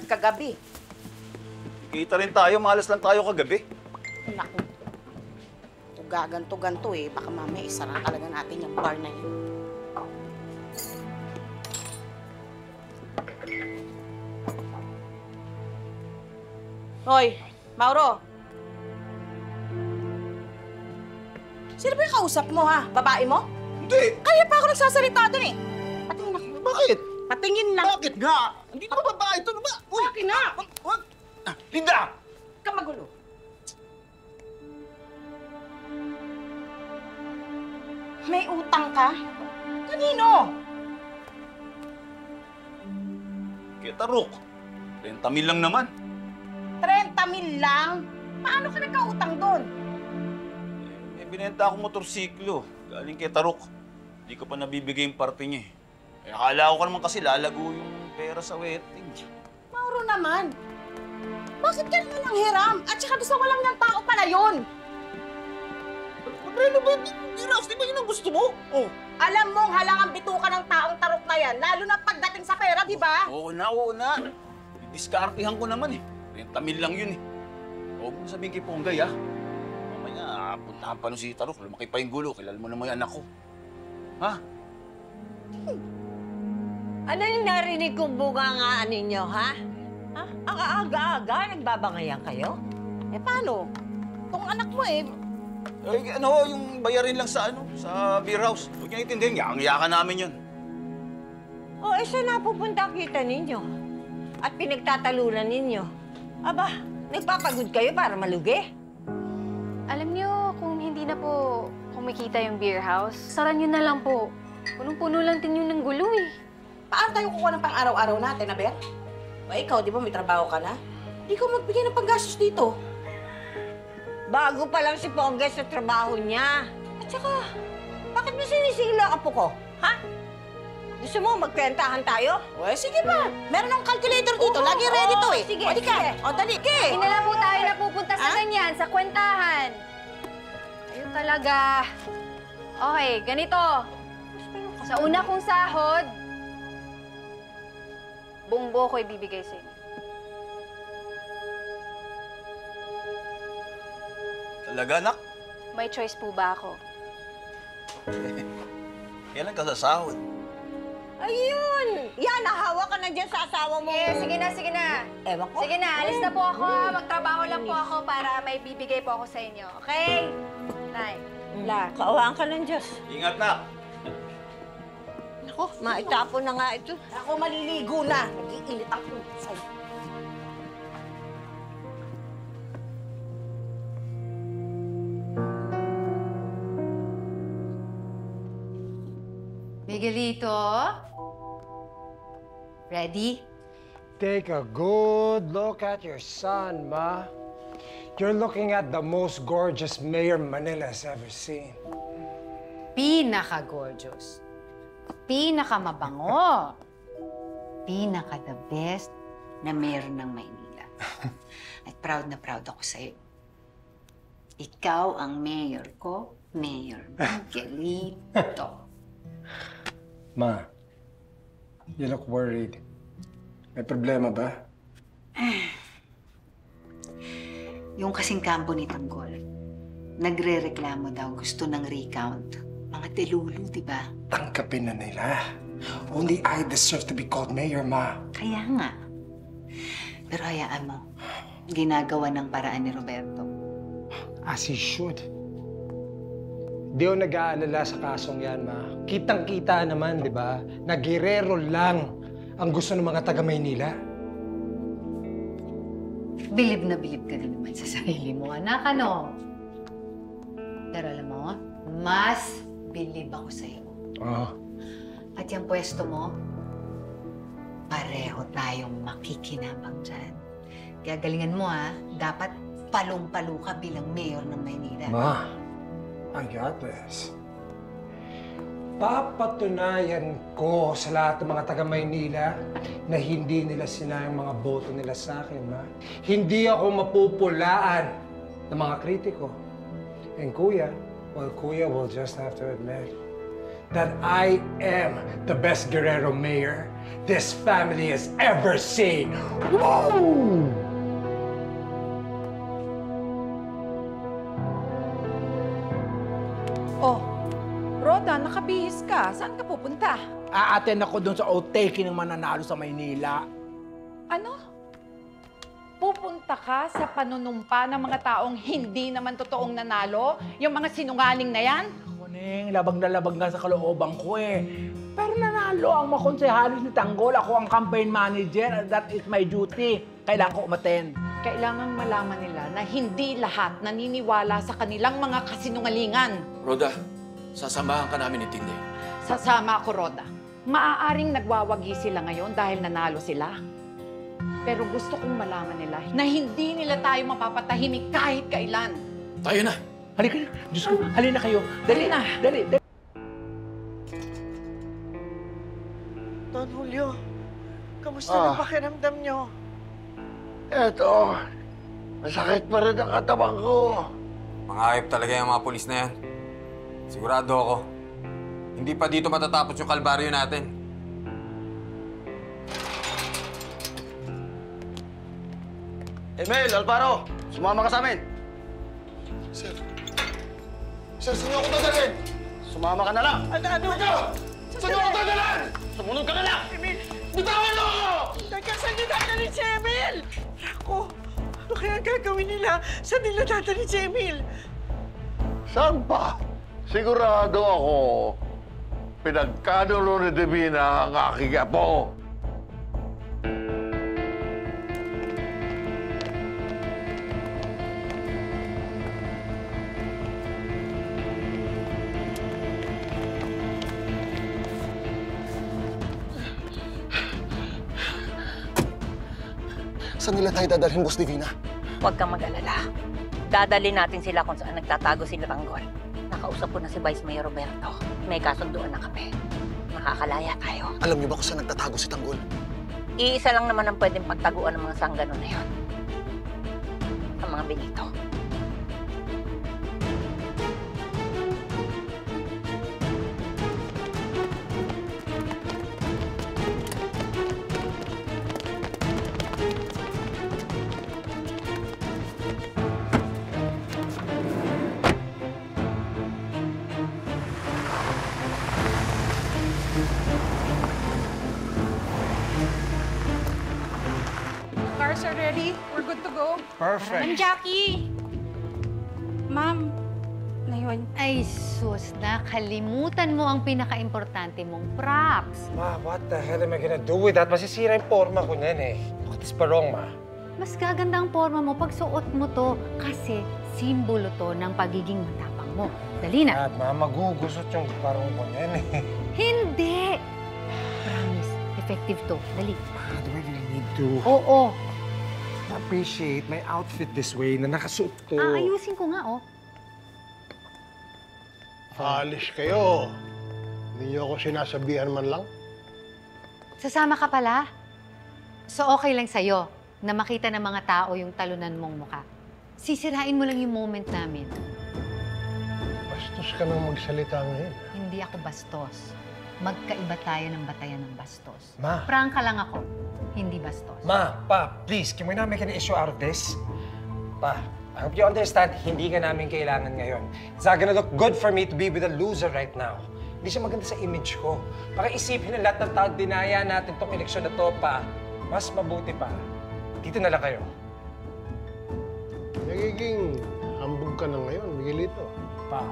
kagabi. Kita rin tayo, malas lang tayo kagabi. Naku. Gaganto-ganto eh. Baka mamaya isara talaga natin yung bar na yun. Hoy, Mauro. Sino ba yung kausap mo, ha? Babae mo? Hindi! Kaya pa ako nagsasalita doon eh. Patingin ako. Bakit? Patingin lang. Bakit nga? Hindi naman babae ito, ano ba? Uy! Akin na! Wag! Linda! Ka magulo. May utang ka? Kanino? Kita, Rook. 30,000 lang naman. 30,000 lang? Paano ka nagkautang doon? Binenta akong motorsiklo. Galing kay Tarok. Hindi ko pa nabibigay yung parte niya eh. Akala ko naman kasi lalago yung pera sa wedding. Mauro naman. Bakit ka naman ang hiram? At saka gusto walang ng tao pala yun. Ano ba? Di ba yun ang gusto mo? Oh. Alam mong halangang bituka ng taong Tarok na yan, lalo na pagdating sa pera, di ba? Oo na. Diskartihan ko naman eh. 30,000 lang yun eh. Huwag mo sabihin kay Ponggay ah. Mamaya, puntahan pa nun si Tarok. Lumaki pa yung gulo. Kilala mo naman yung anak ko. Ha? Ano yung narinig kong bungangaan ninyo, ha? Ha? Ang aga-aga, nagbabangayan kayo? Eh paano? Tong anak mo eh, Yung bayarin lang sa sa beer house. Huwag niya itindihin. Yakang-yakan namin yun. O, saan napupunta kita ninyo? At pinagtatalunan ninyo? Aba, nagpapagod kayo para malugi? Alam niyo, kung hindi na po kumikita yung beer house, saran niyo na lang po. Punong-puno lang din yun ng gulo eh. paano tayo kukuha ng pang-araw-araw natin, Aber? O ikaw, di ba may trabaho ka na? Hindi ka magbigay ng panggastos dito. Bago pa lang si Ponggay sa trabaho niya. At saka, bakit mo sinisila apo ko? Ha? Gusto mo magkwentahan tayo? O sige pa, meron akong calculator dito. Lagi ready to eh. Sige, o di ka. sige. O dali, ke. Hindi na lang po tayo napupunta sa ganyan, sa kwentahan. Ayun talaga. Okay, ganito. Sa una kong sahod, buong buo ko ibibigay sa inyo. Talaga, anak? May choice po ba ako? Kailan ka sasahod? Ayun! Yan, nahawa ka na dyan sa asawa mo. Sige na, sige na. Ewan ko. Sige na, alis na po ako. Magtrabaho lang po ako para may bibigay po ako sa inyo. Okay? Nay. La, kaawaan ka ng Diyos. Ingat, nak! Ako, maitapon na nga ito. Ako maliligo na. Nag-iinit ang puso. Miguelito? Ready? Take a good look at your son, Ma. You're looking at the most gorgeous mayor Manila's ever seen. Pinaka-gorgeous. Pinaka-mabango. Pinaka-the best na mayor ng Maynila. At proud na proud ako sa'yo. Ikaw ang mayor ko, Mayor Miguelito. Ma, you look worried. May problema ba? Yung kasing kampo ni Tanggol, nagre-reklamo daw, gusto ng recount. Mga delulu, di ba? Tangkapin na nila. Only I deserve to be called mayor, Ma. Kaya nga. Pero hayaan mo, ginagawa ng paraan ni Roberto. As he should. Di ako nag-aalala sa kasong yan, Ma. Kitang-kita naman, di ba? Nagirero lang ang gusto ng mga taga-Maynila. Bilib na bilib ka din naman sa sarili mo, anak, ano? Pero alam mo, mas bilib ako sa'yo. Oh. At yung pwesto mo, pareho tayong makikinabang dyan. Kaya galingan mo, ha? Dapat palong-palo ka bilang mayor ng Maynila. Ma, I got this. Papatunayan ko sa lahat ng mga taga-Maynila na hindi nila sinayang mga boto nila sa akin, Ma. Hindi ako mapupulaan ng mga kritiko. And Kuya, well, Kuya will just have to admit that I am the best Guerrero mayor this family has ever seen. Woo! Oh, Roda, nakabihis ka. Saan ka pupunta? A-attend ako doon sa outtaking ng mananalo sa Maynila. Ano? Pupunta ka sa panunumpa ng mga taong hindi naman totoong nanalo? Yung mga sinungaling na yan? Kuning, labag na labag nga sa kalooban ko eh. Pero nanalo ang makonsehalis ni Tanggol. Ako ang campaign manager. That is my duty. Kailangan ko umattend. Kailangang malaman nila na hindi lahat naniniwala sa kanilang mga kasinungalingan. Roda, sasamahan ka namin ni Tinde. Sasama ako, Roda. Maaaring nagwawagi sila ngayon dahil nanalo sila. Pero gusto kong malaman nila na hindi nila tayo mapapatahimik kahit kailan. Tayo na. Halika na. Diyos ko, halina kayo. Dali na. Dali. Don Julio, kamusta na pakiramdam nyo? Eto, masakit pa rin ang katawan ko. Mga ayop talaga yung mga pulis na yan. Sigurado ako. Hindi pa dito matatapos yung kalbaryo natin. Emil, Alvaro, sumama ka sa amin. Sir, saan niyo ako dadalhin? Sumama ka na lang. Ano? Saan ako dadalhin? Sumunod ka na lang. Emil! Bitawan mo ako! Teka, saan niyo dadalhin si Emil? Ako, ano kaya ang gagawin nila? Saan nila dadalhin si Emil? Saan pa? Sigurado ako, pinagkanulo ni Divina ang aking apo. Saan nila tayo dadalhin, Boss Divina? Huwag kang mag-alala. Dadali natin sila kung saan nagtatago sila Tanggol. Nakausap ko na si Vice Mayor Roberto. May kasunduan na kami. Makakalaya tayo. Alam niyo ba kung saan nagtatago si Tanggol? Iisa lang naman ang pwedeng pagtaguan ng mga sanggano na yon. Ang mga Benito. Cars are ready. We're good to go. Perfect. Jackie! Ma'am, na yun. Ay, sus, nakalimutan mo ang pinaka-importante mong props. Ma, what the hell am I gonna do with that? Masisira yung forma ko niyan eh. Look at this parong, ma. Mas gaganda ang forma mo pag suot mo to kasi simbolo to ng pagiging matapang mo. Dali na. At ma, magugusot yung parong ko niyan eh. Hindi! Promise, effective to. Dali. Ma, do I really need to Oo. appreciate my outfit this way na nakasuot to? Aayusin ko nga, oh. Alis kayo. Hindi niyo ako sinasabihan man lang. Sasama ka pala? So okay lang sa'yo na makita ng mga tao yung talunan mong mukha. Sisirain mo lang yung moment namin. Bastos ka nang magsalita ngayon. Hindi ako bastos. Magkaiba tayo ng batayan ng bastos. Ma. Prangka lang ako, hindi bastos. Ma, Pa, please, can we not make an issue out of this? Pa, I hope you understand, hindi ka namin kailangan ngayon. It's not gonna look good for me to be with a loser right now. Hindi siya maganda sa image ko. Baka isipin ng lahat ng tao, dinaya natin tong eleksyon na to, Pa. Mas mabuti pa. Dito na lang kayo. Nagiging hambog ka na ngayon, Miguelito. Pa.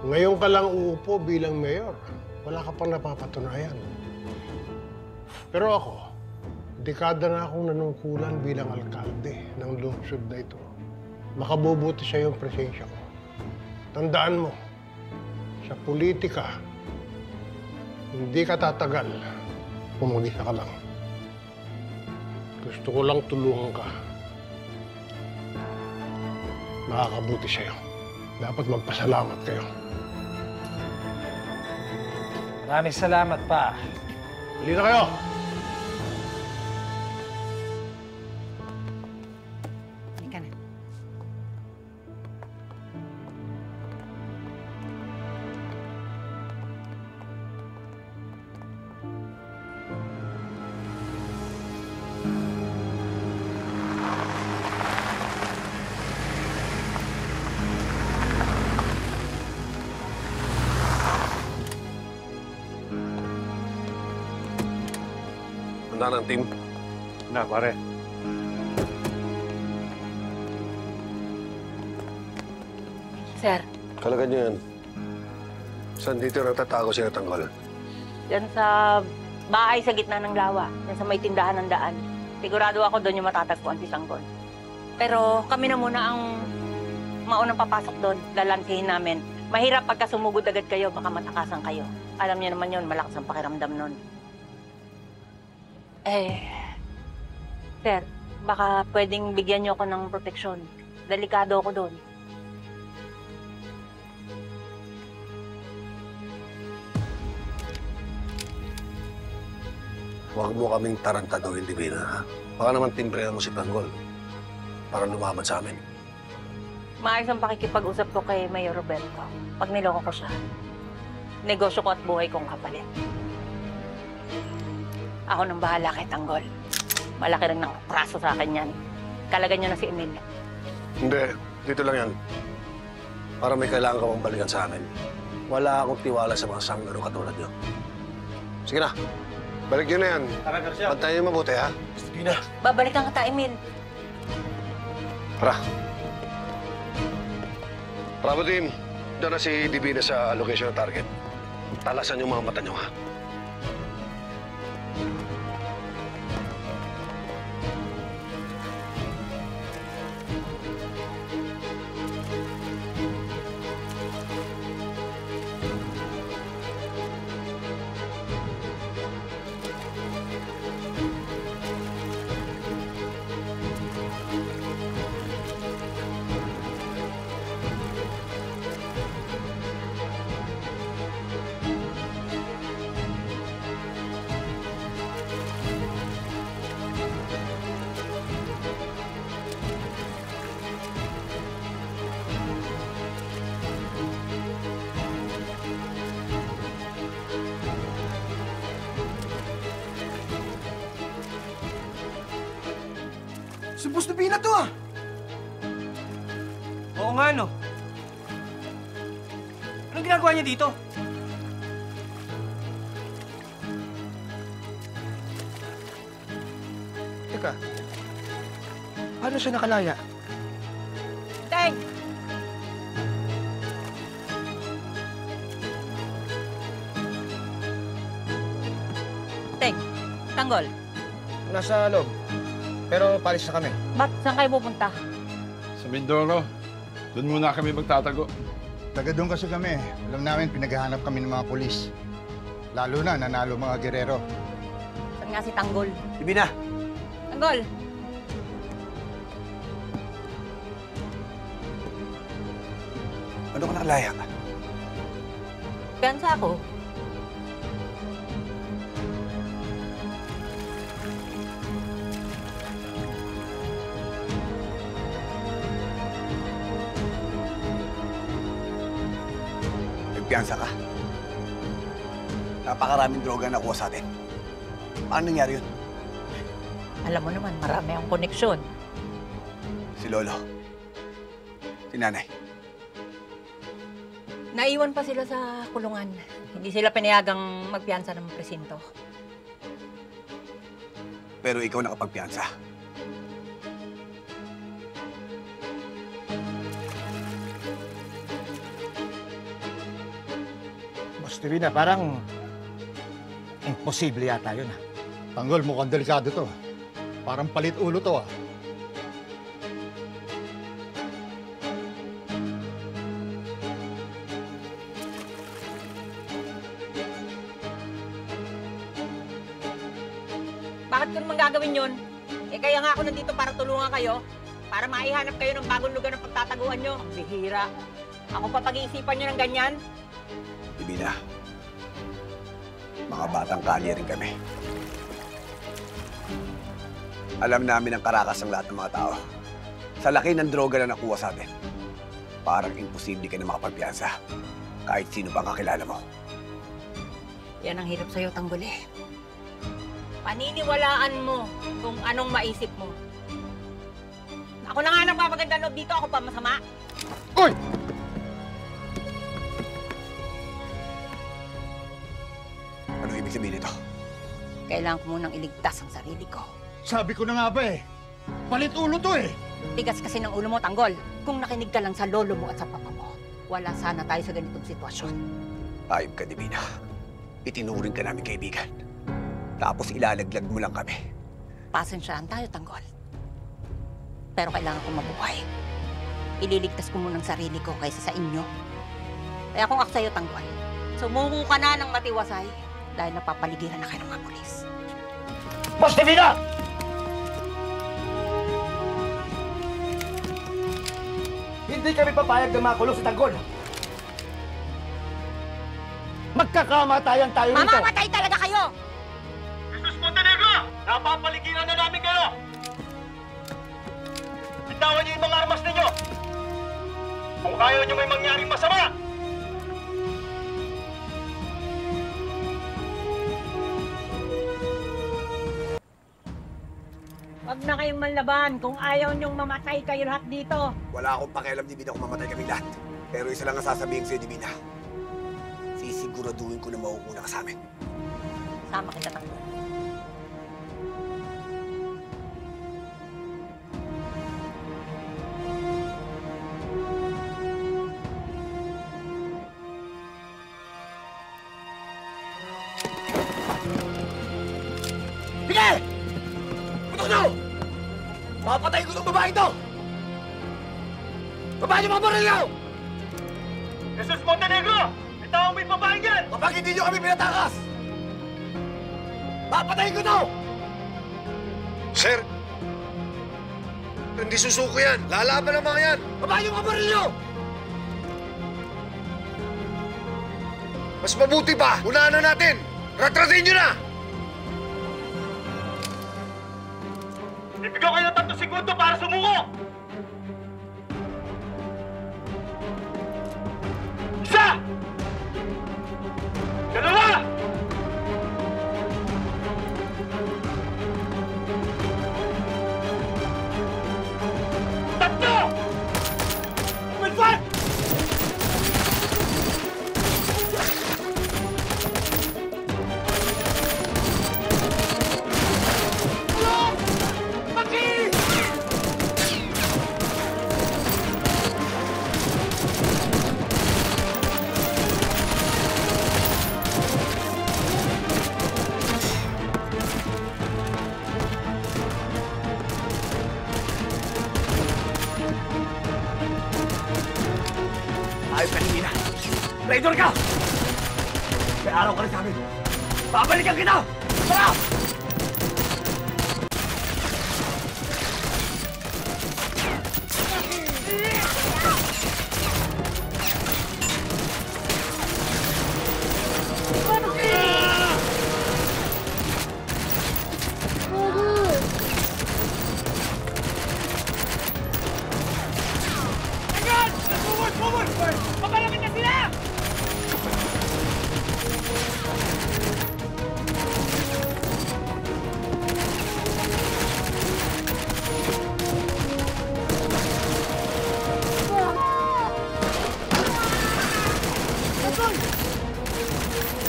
Ngayon ka lang uupo bilang mayor. Wala ka pang napapatunayan. Pero ako, dekada na akong nanungkulan bilang alkalde ng lungsod na ito. Makabubuti sa iyong presensya ko. Tandaan mo, sa politika, hindi ka tatagal kung mag-isa ka lang. Gusto ko lang tulungan ka. Makakabuti sa'yo. Dapat magpasalamat kayo. Maraming salamat, Pa. Huli na kayo! Halika na. handa ng team. Na, pare. Sir, Kalagad niyo yan. Saan dito natatago si Tanggol? yan sa bahay sa gitna ng lawa, yan sa may tindahan ng daan. Sigurado ako doon yung matatagpuan si Tanggol. Pero kami na muna ang maunang papasok doon, lalansihin namin. Mahirap pagka sumugod agad kayo, baka matakasan kayo. Alam niyo naman yun, malakas ang pakiramdam nun. Sir, baka pwedeng bigyan niyo ako ng proteksyon. Delikado ako doon. Huwag mo kaming tarantaduhin, Divina, ha? Baka naman timbrehan mo si Tanggol para lumaban sa amin. Maayos ang pakikipag-usap ko kay Mayor Roberto. Pag niloko ko siya, negosyo ko at buhay kong kapalit. Ako nang bahala kay Tanggol. Malaki rin ng praso sa akin yan. Kalagan niyo na si Emil. Hindi, dito lang yan. Para may kailangan ka pang balikan sa amin. Wala akong tiwala sa mga sanggaro katulad niyo. Sige na, balik niyo na yan. Pantayin niyo mabuti, ha? Sige na. Babalikan ka ta, Emil. Tara. Bravo team, doon na si Divina sa location ng target. Talasan yung mga mata niyo, ha? Subos na Bina to ah! Oo nga no. Anong ginagawa niya dito? Teka, paano siya nakalaya? Teng! Teng, Tanggol, Nasa loob. Pero palis na kami. ba't saan kayo pupunta? Sa Mindoro. Doon muna kami magtatago. Taga doon kasi kami. Alam namin, pinaghahanap kami ng mga pulis. Lalo na, nanalo mga gerero. Saan nga si Tanggol? Ibi na. Tanggol! Ano ka nakalaya? Piyansa ako. Nagpiyansa ka. Napakaraming droga na nakuha sa atin. Paano nangyari yun? Alam mo naman, marami ang koneksyon. Si Lolo. Si Nanay. Naiwan pa sila sa kulungan. Hindi sila pinayagang magpiyansa ng presinto. Pero ikaw nakapagpiyansa. Boss Divina, parang imposible yata yun, ha? Tanggol, mukhang delikado to. Parang palit ulo to, ha? Bakit ko naman gagawin yun? Kaya nga ako nandito para tulungan kayo. Para maihanap kayo ng bagong lugar ng pagtataguan nyo. Ang bihira. Ako pa pag-iisipan nyo ng ganyan? Divina, mga batang kalye rin kami. Alam namin ang karakas ng lahat ng mga tao. Sa laki ng droga na nakuha sa atin, parang imposible ka na makapagpiyansa. Kahit sino pa ang kakilala mo. Yan ang hirap sa'yo, Tanggol eh. Paniniwalaan mo kung anong maisip mo. Ako na nga nagpapaganda loob dito, ako pa masama. Uy! Ano ibig sabihin nito? Kailangan ko munang iligtas ang sarili ko. Sabi ko na nga ba eh. Palit ulo to eh. Tigas kasi ng ulo mo, Tanggol. Kung nakinig ka lang sa lolo mo at sa papa mo, wala sana tayo sa ganitong sitwasyon. Ayop ka, Divina. Itinuring ka namin kaibigan. Tapos ilalaglag mo lang kami. Pasensyahan tayo, Tanggol. Pero kailangan kong mabuhay. Ililigtas ko muna ang sarili ko kaysa sa inyo. Kaya kung ako sa'yo, Tanggol, sumuko ka na ng matiwasay dahil napapaligiran na kayo ng mga pulis. Boss Divina! Hindi kami papayag na makulong sa Tanggol. Magkakamatayan tayo rito. Mamamatay talaga kayo! Jesus Montenegro! Napapaligiran na namin kayo! Bitawan niyo yung mga armas ninyo! Kung ayaw niyo may mangyaring masama! Huwag na kayong manlaban kung ayaw niyong mamatay kayo lahat dito. Wala akong pakialam, Divina, kung mamatay kami lahat. Pero isa lang ang sasabihin sa'yo, Divina. Sisiguraduhin ko na mauuna ka sa amin. Sama kita, Tanggol. Sige! Putok nyo! Papatayin ko itong babae ito! Babae niyo mga baril niyo! Jesus Montenegro! Itaw mo yung babae yan! Kapag hindi niyo kami pinatakas! Papatayin ko ito! Sir, hindi susuko yan. Lalaban ang mga yan. Babae niyo mga baril niyo! Mas mabuti pa, unahan na natin. Ratratin nyo na! Ibigyan kayo ng 3 segundo para sumuko! Isa! Dalawa! Tatlo! Open fire! Ayos ka, Divina. Traitor ka! May araw ka rin sa amin. Babalikan kita! Tara! Papalapit na sila!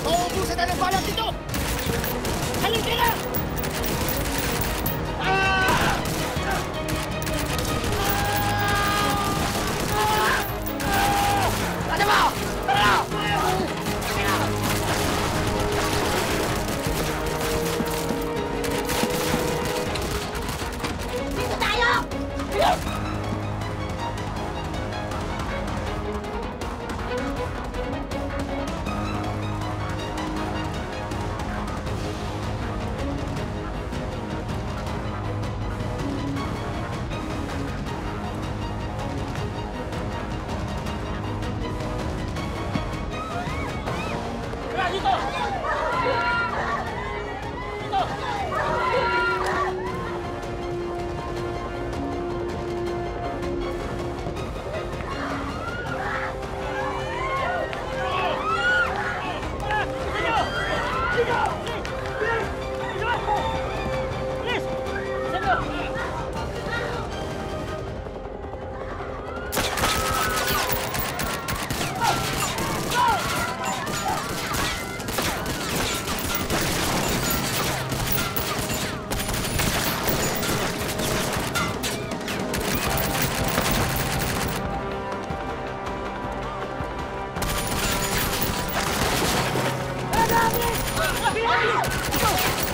Mauubusan na ng balat dito! Halika na! Ano mo? Tara! Dito tayo! Tara, dito! Dito! namin! Bilis!